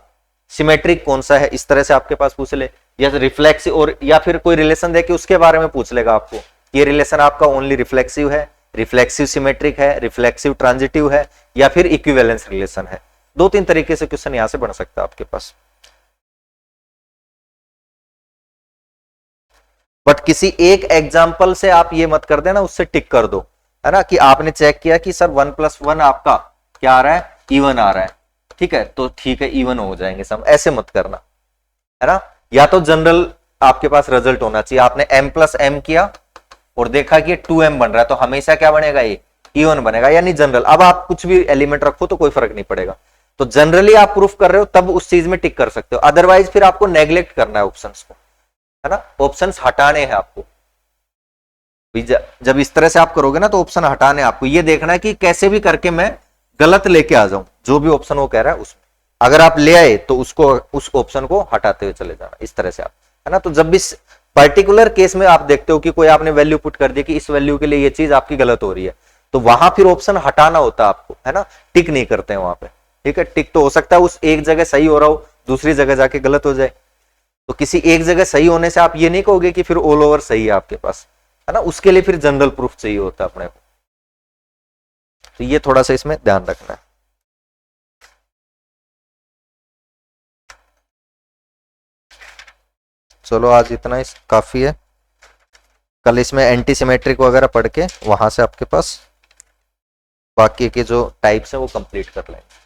सिमेट्रिक कौन सा है। इस तरह से आपके पास पूछ ले, या रिफ्लेक्सिव, और या फिर कोई रिलेशन देके उसके बारे में पूछ लेगा आपको, ये रिलेशन आपका ओनली रिफ्लेक्सिव है, रिफ्लेक्सिव सिमेट्रिक है, रिफ्लेक्सिव ट्रांजिटिव है, या फिर इक्विवेलेंस रिलेशन है। 2-3 तरीके से क्वेश्चन यहां से बन सकता है आपके पास। बट किसी एक एग्जाम्पल से आप ये मत कर देना, उससे टिक कर दो, है ना, कि आपने चेक किया कि सर 1+1 आपका क्या आ रहा है, इवन आ रहा है, ठीक है, तो ठीक है इवन हो जाएंगे सम, ऐसे मत करना, है ना। या तो जनरल आपके पास रिजल्ट होना चाहिए, आपने m+m किया और देखा कि 2m बन रहा है, तो हमेशा क्या बनेगा, ये इवन बनेगा, यानी जनरल। अब आप कुछ भी एलिमेंट रखो तो कोई फर्क नहीं पड़ेगा, तो जनरली आप प्रूफ कर रहे हो तब उस चीज में टिक कर सकते हो, अदरवाइज फिर आपको नेग्लेक्ट करना है ऑप्शंस को, है ना, ऑप्शंस हटाने हैं आपको। जब इस तरह से आप करोगे ना तो ऑप्शन हटाने आपको, ये देखना है कि कैसे भी करके मैं गलत लेके आ जाऊं, जो भी ऑप्शन वो कह रहा है उसमें अगर आप ले आए तो उसको, उस ऑप्शन को हटाते हुए चले जाना, इस तरह से आप, है ना। तो जब भी पर्टिकुलर केस में आप देखते हो कि कोई आपने वैल्यू पुट कर दी कि इस वैल्यू के लिए ये चीज आपकी गलत हो रही है, तो वहां फिर ऑप्शन हटाना होता है आपको, है ना, टिक नहीं करते हैं वहां पे, ठीक है। टिक तो हो सकता है उस एक जगह सही हो रहा हो, दूसरी जगह जाके गलत हो जाए, तो किसी एक जगह सही होने से आप ये नहीं कहोगे कि फिर ऑल ओवर सही है आपके पास, है ना, उसके लिए फिर जनरल प्रूफ चाहिए होता है अपने को। तो ये थोड़ा सा इसमें ध्यान रखना है। चलो आज इतना ही काफी है, कल इसमें एंटी सिमेट्रिक वगैरह पढ़ के वहां से आपके पास बाकी के जो टाइप्स हैं वो कंप्लीट कर लेंगे।